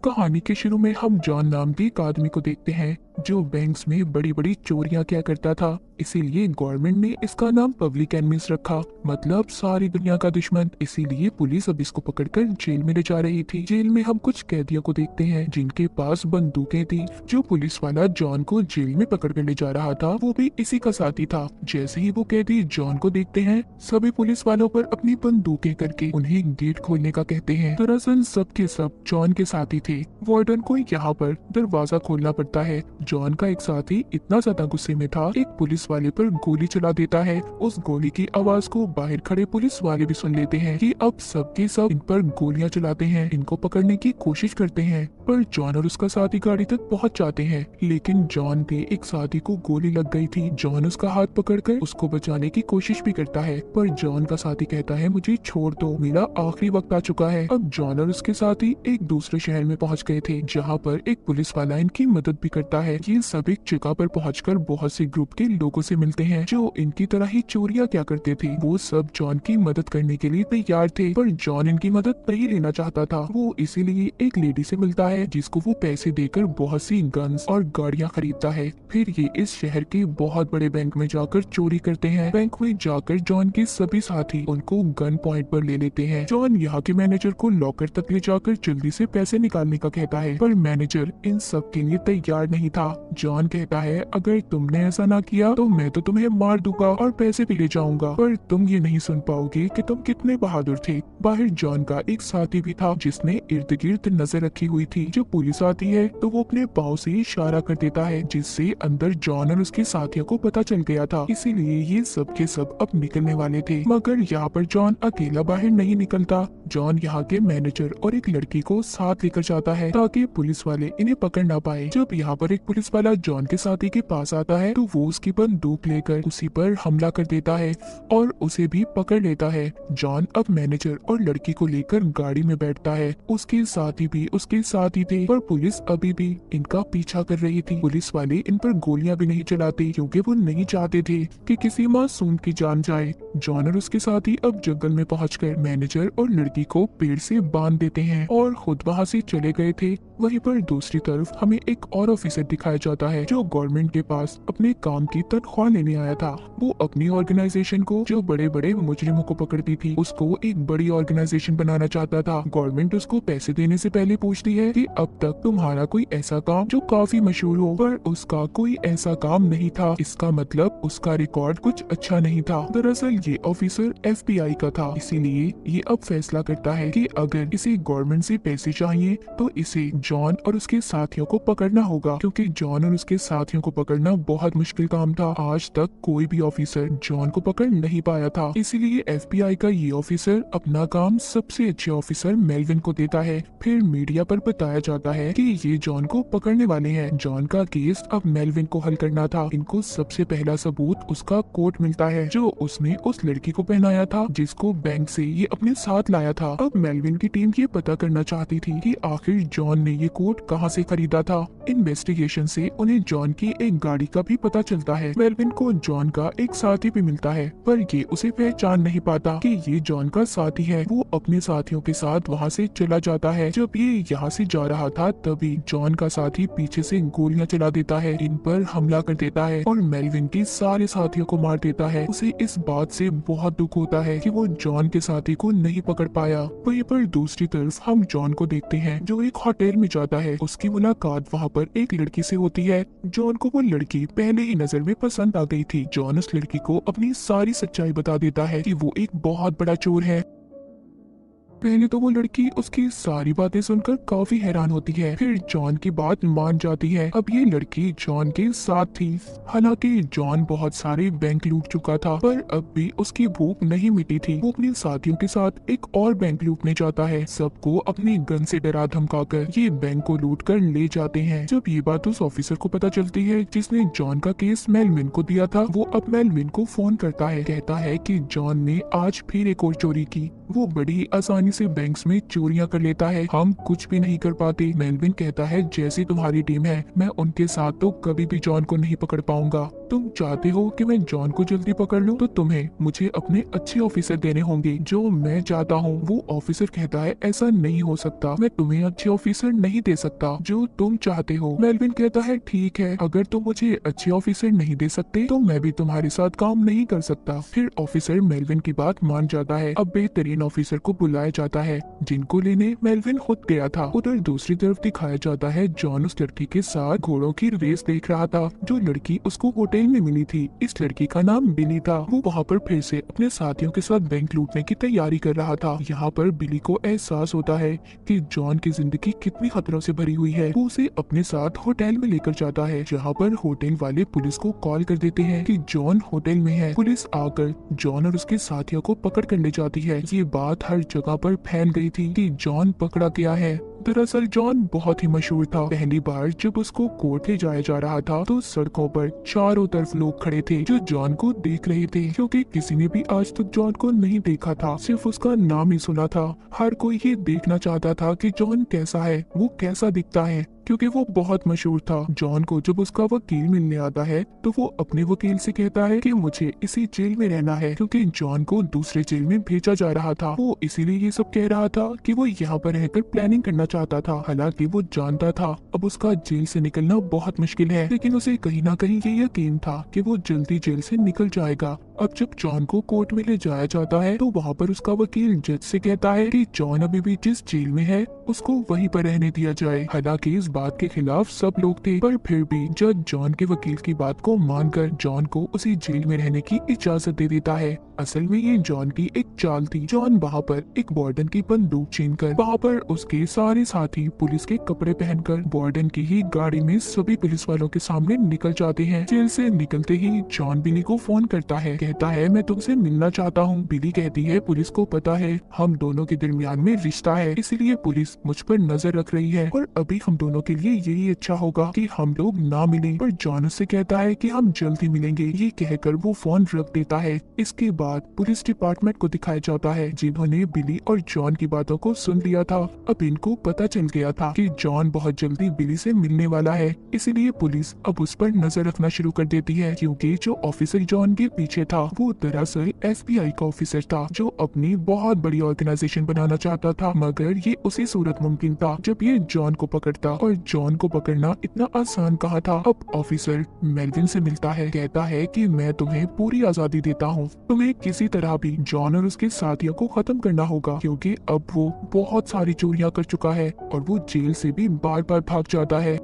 कहानी के शुरू में हम जॉन नाम के एक आदमी को देखते हैं जो बैंक्स में बड़ी बड़ी चोरियां किया करता था। इसीलिए गवर्नमेंट ने इसका नाम पब्लिक एनिमीज रखा, मतलब सारी दुनिया का दुश्मन। इसीलिए पुलिस अब इसको पकड़कर जेल में ले जा रही थी। जेल में हम कुछ कैदियों को देखते हैं जिनके पास बंदूकें थी। जो पुलिस वाला जॉन को जेल में पकड़ कर ले जा रहा था वो भी इसी का साथी था। जैसे ही वो कैदी जॉन को देखते हैं सभी पुलिस वालों पर अपनी बंदूकें करके उन्हें गेट खोलने का कहते हैं। दरअसल सब के सब जॉन के साथी थे। वार्डन को यहाँ पर दरवाजा खोलना पड़ता है। जॉन का एक साथी इतना ज्यादा गुस्से में था एक पुलिस वाले पर गोली चला देता है। उस गोली की आवाज को बाहर खड़े पुलिस वाले भी सुन लेते हैं कि अब सबके सब इन पर गोलियां चलाते हैं, इनको पकड़ने की कोशिश करते हैं। पर जॉन और उसका साथी गाड़ी तक पहुंच जाते हैं, लेकिन जॉन के एक साथी को गोली लग गई थी। जॉन उसका हाथ पकड़कर उसको बचाने की कोशिश भी करता है, पर जॉन का साथी कहता है मुझे छोड़ दो, मेरा आखिरी वक्त आ चुका है। अब जॉन और उसके साथी एक दूसरे शहर में पहुंच गए थे जहाँ पर एक पुलिस वाला इनकी मदद भी करता है। ये सब एक जगह पर पहुंचकर बहुत से ग्रुप के लोगों से मिलते हैं जो इनकी तरह ही चोरियां क्या करते थे। वो सब जॉन की मदद करने के लिए तैयार थे, पर जॉन इनकी मदद नहीं लेना चाहता था। वो इसीलिए एक लेडी से मिलता है जिसको वो पैसे देकर बहुत सी गन्स और गाड़ियां खरीदता है। फिर ये इस शहर के बहुत बड़े बैंक में जाकर चोरी करते हैं। बैंक में जाकर जॉन के सभी साथी उनको गन पॉइंट पर ले लेते हैं। जॉन यहाँ के मैनेजर को लॉकर तक ले जाकर जल्दी से पैसे निकालने का कहता है, पर मैनेजर इन सब के लिए तैयार नहीं था। जॉन कहता है अगर तुमने ऐसा ना किया तो मैं तो तुम्हें मार दूंगा और पैसे भी ले जाऊंगा, पर तुम ये नहीं सुन पाओगे कि तुम कितने बहादुर थे। बाहर जॉन का एक साथी भी था जिसने इर्द गिर्द नजर रखी हुई थी। जब पुलिस आती है तो वो अपने पाँव से इशारा कर देता है जिससे अंदर जॉन और उसके साथियों को पता चल गया था। इसीलिए ये सब के सब अब निकलने वाले थे, मगर यहाँ पर जॉन अकेला बाहर नहीं निकलता। जॉन यहाँ के मैनेजर और एक लड़की को साथ लेकर जाता है ताकि पुलिस वाले इन्हें पकड़ ना पाए। जब यहाँ पर एक पुलिस वाला जॉन के साथी के पास आता है तो वो उसकी बंदूक लेकर उसी पर हमला कर देता है और उसे भी पकड़ लेता है। जॉन अब मैनेजर और लड़की को लेकर गाड़ी में बैठता है। उसके साथी भी उसके साथ ही थे, पर पुलिस अभी भी इनका पीछा कर रही थी। पुलिस वाले इन पर गोलियां भी नहीं चलाते क्योंकि वो नहीं चाहते थे कि किसी मासूम की जान जाए। जॉन और उसके साथी अब जंगल में पहुंचकर मैनेजर और लड़की को पेड़ से बांध देते हैं और खुद वहां से चले गए थे। वहीं पर दूसरी तरफ हमें एक और ऑफिसर दिखाया जाता है जो गवर्नमेंट के पास अपने काम की तनख्वाह लेने आया था। वो अपनी ऑर्गेनाइजेशन को जो बड़े बड़े मुजरिमों को पकड़ती थी उसको एक बड़ी ऑर्गेनाइजेशन बनाना चाहता था। गवर्नमेंट उसको पैसे देने से पहले पूछती है कि अब तक तुम्हारा कोई ऐसा काम जो काफी मशहूर हो, पर उसका कोई ऐसा काम नहीं था। इसका मतलब उसका रिकॉर्ड कुछ अच्छा नहीं था। दरअसल ये ऑफिसर FBI का था, इसीलिए ये अब फैसला करता है कि अगर इसे गवर्नमेंट से पैसे चाहिए तो इसे जॉन और उसके साथियों को पकड़ना होगा, क्योंकि जॉन और उसके साथियों को पकड़ना बहुत मुश्किल काम था। आज तक कोई भी ऑफिसर जॉन को पकड़ नहीं पाया था। इसीलिए FBI का ये ऑफिसर अपना काम सबसे अच्छे ऑफिसर मेलविन को देता है। फिर मीडिया पर बताया जाता है कि ये जॉन को पकड़ने वाले हैं। जॉन का केस अब मेलविन को हल करना था। इनको सबसे पहला सबूत उसका कोट मिलता है जो उसने उस लड़की को पहनाया था जिसको बैंक से ये अपने साथ लाया था। अब मेलविन की टीम ये पता करना चाहती थी कि आखिर जॉन ने ये कोट कहां से खरीदा था। इन्वेस्टिगेशन से उन्हें जॉन की एक गाड़ी का भी पता चलता है। मेलविन को जॉन का एक साथी भी मिलता है, पर ये उसे पहचान नहीं पाता कि ये जॉन का साथी है। वो अपने साथियों के साथ वहाँ से चला जाता है। जब ये यहाँ से जा रहा था तभी जॉन का साथी पीछे से गोलियां चला देता है, इन पर हमला कर देता है और मेलविन के सारे साथियों को मार देता है। उसे इस बात से बहुत दुख होता है कि वो जॉन के साथी को नहीं पकड़ पाया। वहीं पर दूसरी तरफ हम जॉन को देखते हैं जो एक होटल में जाता है। उसकी मुलाकात वहाँ पर एक लड़की से होती है। जॉन को वो लड़की पहले ही नजर में पसंद आ गई थी। जॉन उस लड़की को अपनी सारी सच्चाई बता देता है कि वो एक बहुत बड़ा चोर है। पहले तो वो लड़की उसकी सारी बातें सुनकर काफी हैरान होती है, फिर जॉन की बात मान जाती है। अब ये लड़की जॉन के साथ थी। हालांकि जॉन बहुत सारे बैंक लूट चुका था, पर अब भी उसकी भूख नहीं मिटी थी। वो अपने साथियों के साथ एक और बैंक लूटने जाता है। सबको अपनी गन से डरा धमकाकर ये बैंक को लूट कर ले जाते हैं। जब ये बात उस ऑफिसर को पता चलती है जिसने जॉन का केस मेलविन को दिया था, वो अब मेलविन को फोन करता है। कहता है कि जॉन ने आज फिर एक और चोरी की। वो बड़ी आसानी से बैंक्स में चोरियां कर लेता है, हम कुछ भी नहीं कर पाते। मेलविन कहता है जैसी तुम्हारी टीम है, मैं उनके साथ तो कभी भी जॉन को नहीं पकड़ पाऊंगा। तुम चाहते हो कि मैं जॉन को जल्दी पकड़ लूं, तो तुम्हें मुझे अपने अच्छे ऑफिसर देने होंगे जो मैं चाहता हूँ। वो ऑफिसर कहता है ऐसा नहीं हो सकता, मैं तुम्हें अच्छे ऑफिसर नहीं दे सकता जो तुम चाहते हो। मेलविन कहता है ठीक है, अगर तुम मुझे अच्छे ऑफिसर नहीं दे सकते तो मैं भी तुम्हारे साथ काम नहीं कर सकता। फिर ऑफिसर मेलविन की बात मान जाता है। अब बेहतरीन ऑफिसर को बुलाया जाता है जिनको लेने मेलविन खुद गया था। उधर दूसरी तरफ दिखाया जाता है जॉन उस लड़की के साथ घोड़ों की रेस देख रहा था जो लड़की उसको होटल में मिली थी। इस लड़की का नाम बिली था। वो वहाँ पर फिर से अपने साथियों के साथ बैंक लूटने की तैयारी कर रहा था। यहाँ पर बिली को एहसास होता है कि जॉन की जिंदगी कितनी खतरों से भरी हुई है। वो उसे अपने साथ होटल में लेकर जाता है जहाँ पर होटल वाले पुलिस को कॉल कर देते हैं कि जॉन होटल में है। पुलिस आकर जॉन और उसके साथियों को पकड़ कर ले जाती है। ये बात हर जगह पर फैल गई थी कि जॉन पकड़ा गया है। दरअसल जॉन बहुत ही मशहूर था। पहली बार जब उसको कोर्ट ले जाया जा रहा था तो सड़कों पर चारों तरफ लोग खड़े थे जो जॉन को देख रहे थे, क्योंकि किसी ने भी आज तक जॉन को नहीं देखा था, सिर्फ उसका नाम ही सुना था। हर कोई ये देखना चाहता था कि जॉन कैसा है, वो कैसा दिखता है, क्योंकि वो बहुत मशहूर था। जॉन को जब उसका वकील मिलने आता है तो वो अपने वकील से कहता है कि मुझे इसी जेल में रहना है, क्योंकि जॉन को दूसरे जेल में भेजा जा रहा था। वो इसीलिए ये सब कह रहा था कि वो यहाँ पर रहकर प्लानिंग करना चाहता था। हालांकि वो जानता था अब उसका जेल से निकलना बहुत मुश्किल है, लेकिन उसे कहीं ना कहीं ये यकीन था कि वो जल्दी जेल से निकल जाएगा। अब जब जॉन को कोर्ट में ले जाया जाता है तो वहाँ पर उसका वकील जज से कहता है कि जॉन अभी भी जिस जेल में है उसको वहीं पर रहने दिया जाए। हालांकि इस बात के खिलाफ सब लोग थे, पर फिर भी जज जॉन के वकील की बात को मानकर जॉन को उसी जेल में रहने की इजाजत दे देता है। असल में ये जॉन की एक चाल थी। जॉन वहाँ पर एक वार्डन की बंदूक छीनकर वहाँ पर उसके सारे साथी पुलिस के कपड़े पहनकर वार्डन की ही गाड़ी में सभी पुलिस वालों के सामने निकल जाते हैं। जेल से निकलते ही जॉन बिली को फोन करता है, कहता है मैं तुमसे मिलना चाहता हूँ। बिली कहती है पुलिस को पता है हम दोनों के दरमियान में रिश्ता है, इसलिए पुलिस मुझ पर नजर रख रही है और अभी हम दोनों के लिए यही अच्छा होगा कि हम लोग ना मिलें। पर जॉन उससे कहता है कि हम जल्द ही मिलेंगे। ये कहकर वो फोन रख देता है। इसके बाद पुलिस डिपार्टमेंट को दिखाया जाता है जिन्होंने बिली और जॉन की बातों को सुन लिया था। अब इनको पता चल गया था कि जॉन बहुत जल्दी बिली से मिलने वाला है, इसीलिए पुलिस अब उस पर नजर रखना शुरू कर देती है, क्योंकि जो ऑफिसर जॉन के पीछे था वो दरअसल FBI का ऑफिसर था जो अपनी बहुत बड़ी ऑर्गेनाइजेशन बनाना चाहता था। मगर ये उसी सूरत मुमकिन था जब ये जॉन को पकड़ता, और जॉन को पकड़ना इतना आसान कहा था। अब ऑफिसर मेलविन से मिलता है, कहता है कि मैं तुम्हें पूरी आजादी देता हूँ, तुम्हें किसी तरह भी जॉन और उसके साथियों को खत्म करना होगा, क्योंकि अब वो बहुत सारी चोरियां कर चुका है और वो जेल से भी बार बार भाग जाता है।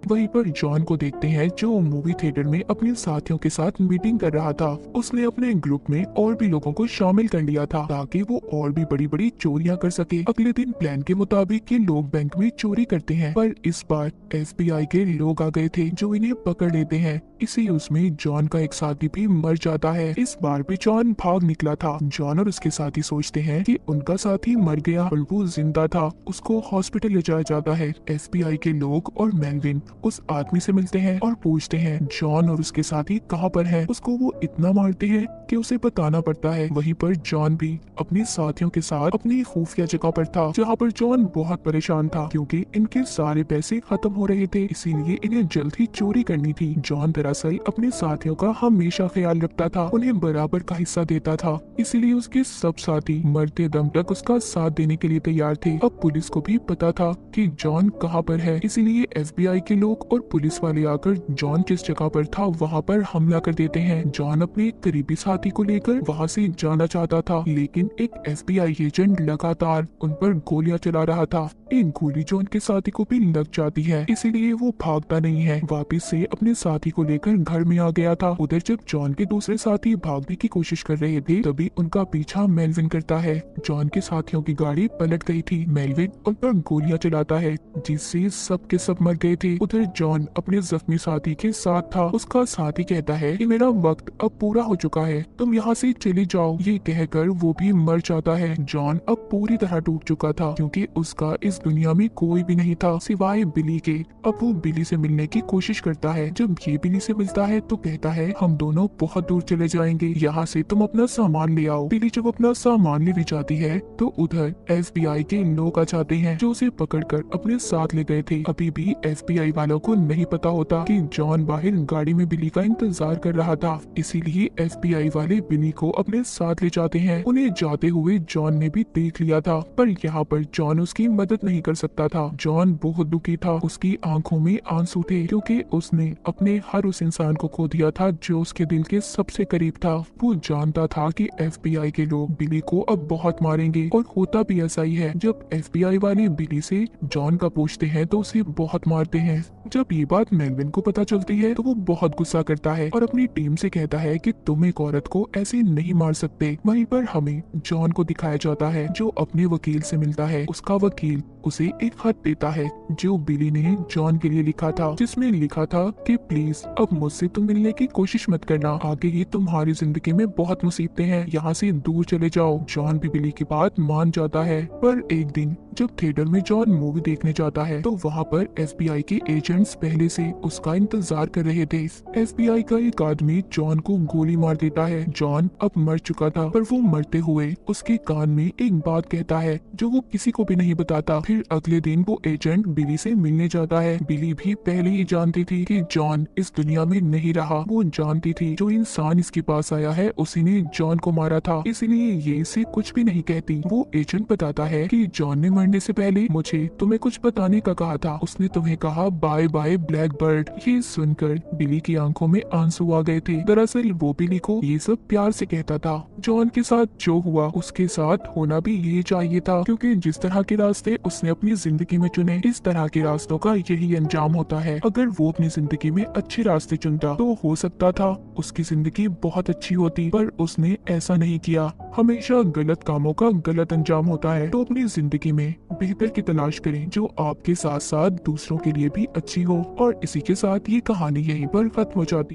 वहीं पर जॉन को देखते हैं जो मूवी थिएटर में अपने साथियों के साथ मीटिंग कर रहा था। उसने अपने ग्रुप में और भी लोगों को शामिल कर लिया था ताकि वो और भी बड़ी बड़ी चोरियां कर सके। अगले दिन प्लान के मुताबिक ये लोग बैंक में चोरी करते हैं, पर इस बार FBI के लोग आ गए थे जो इन्हें पकड़ लेते हैं। इसी उसमें जॉन का एक साथी भी मर जाता है। इस बार भी जॉन भाग निकला था। जॉन और उसके साथी सोचते हैं कि उनका साथी मर गया और वो जिंदा था। उसको हॉस्पिटल ले जाया जाता है। FBI के लोग और मेलविन उस आदमी से मिलते हैं और पूछते हैं जॉन और उसके साथी कहाँ पर हैं। उसको वो इतना मारते हैं कि उसे बताना पड़ता है। वहीं पर जॉन भी अपने साथियों के साथ अपनी खुफिया जगह पर था, जहाँ पर जॉन बहुत परेशान था क्योंकि इनके सारे पैसे खत्म हो रहे थे, इसीलिए इन्हें जल्द ही चोरी करनी थी। जॉन दरअसल अपने साथियों का हमेशा ख्याल रखता था, उन्हें बराबर का हिस्सा देता था, इसीलिए उसके सब साथी मरते दम तक उसका साथ देने के लिए तैयार थे। अब पुलिस को भी पता था कि जॉन कहाँ पर है, इसीलिए FBI के लोग और पुलिस वाले आकर जॉन जिस जगह पर था वहाँ पर हमला कर देते हैं। जॉन अपने एक करीबी साथी को लेकर वहाँ से जाना चाहता था, लेकिन एक FBI एजेंट लगातार उन पर गोलियां चला रहा था। एक गोली जॉन के साथी को भी लग जाती है, इसीलिए वो भागता नहीं है, वापस से अपने साथी को लेकर घर में आ गया था। उधर जब जॉन के दूसरे साथी भागने की कोशिश कर रहे थे तभी उनका पीछा मेलविन करता है। जॉन के साथियों की गाड़ी पलट गई थी। मेलविन उन पर गोलियां चलाता है जिससे सब के सब मर गए थे। उधर जॉन अपने जख्मी साथी के साथ था। उसका साथी कहता है कि मेरा वक्त अब पूरा हो चुका है, तुम यहाँ से चले जाओ। ये कहकर वो भी मर जाता है। जॉन अब पूरी तरह टूट चुका था क्योंकि उसका इस दुनिया में कोई भी नहीं था सिवाय बिली के। अब वो बिली से मिलने की कोशिश करता है। जब ये बिली से से मिलता है तो कहता है हम दोनों बहुत दूर चले जाएंगे, यहाँ से तुम अपना सामान ले आओ। बिली जब अपना सामान लेने जाती है तो उधर FBI के लोग आ जाते हैं जो उसे पकड़कर अपने साथ ले गए थे। अभी भी FBI वालों को नहीं पता होता कि जॉन बाहर गाड़ी में बिली का इंतजार कर रहा था, इसीलिए FBI वाले बिली को अपने साथ ले जाते हैं। उन्हें जाते हुए जॉन ने भी देख लिया था, पर यहाँ पर जॉन उसकी मदद नहीं कर सकता था। जॉन बहुत दुखी था, उसकी आंखों में आंसू थे क्योंकि उसने अपने हर उस इंसान को खो दिया था जो उसके दिल के सबसे करीब था। वो जानता था कि FBI के लोग बिली को अब बहुत मारेंगे और होता भी ऐसा ही है। जब FBI वाले बिली से जॉन का पूछते हैं तो उसे बहुत मारते हैं। जब ये बात मेलविन को पता चलती है तो वो बहुत गुस्सा करता है और अपनी टीम से कहता है कि तुम एक औरत को ऐसे नहीं मार सकते। वहीं पर हमें जॉन को दिखाया जाता है जो अपने वकील से मिलता है। उसका वकील उसे एक खत देता है जो बिली ने जॉन के लिए लिखा था, जिसमें लिखा था कि प्लीज अब मुझसे तुम मिलने की कोशिश मत करना, आगे ही तुम्हारी जिंदगी में बहुत मुसीबतें हैं, यहाँ से दूर चले जाओ। जॉन भी बिली की बात मान जाता है, पर एक दिन जब थिएटर में जॉन मूवी देखने जाता है तो वहाँ पर FBI के एजेंट्स पहले से उसका इंतजार कर रहे थे। FBI का एक आदमी जॉन को गोली मार देता है। जॉन अब मर चुका था, पर वो मरते हुए उसके कान में एक बात कहता है जो वो किसी को भी नहीं बताता। फिर अगले दिन वो एजेंट बिली से मिलने जाता है। बिली भी पहले ही जानती थी कि जॉन इस दुनिया में नहीं रहा। वो जानती थी जो इंसान इसके पास आया है उसी ने जॉन को मारा था, इसलिए ये इसे कुछ भी नहीं कहती। वो एजेंट बताता है कि जॉन ने मरने से पहले मुझे तुम्हें कुछ बताने का कहा था, उसने तुम्हें कहा बाय बाय ब्लैक बर्ड। ये सुनकर बिली की आंखों में आंसू आ गए थे। दरअसल वो बिली को ये सब प्यार से कहता था। जॉन के साथ जो हुआ उसके साथ होना भी यही चाहिए था, क्योंकि जिस तरह के रास्ते उसने अपनी जिंदगी में चुने इस तरह के रास्तों का यही अंजाम होता है। अगर वो अपनी जिंदगी में अच्छे रास्ते चुनता तो हो सकता था उसकी जिंदगी बहुत अच्छी होती, पर उसने ऐसा नहीं किया। हमेशा गलत कामों का गलत अंजाम होता है, तो अपनी जिंदगी में बेहतर की तलाश करें जो आपके साथ साथ दूसरों के लिए भी अच्छी हो। और इसी के साथ ये कहानी यहीं पर खत्म हो जाती।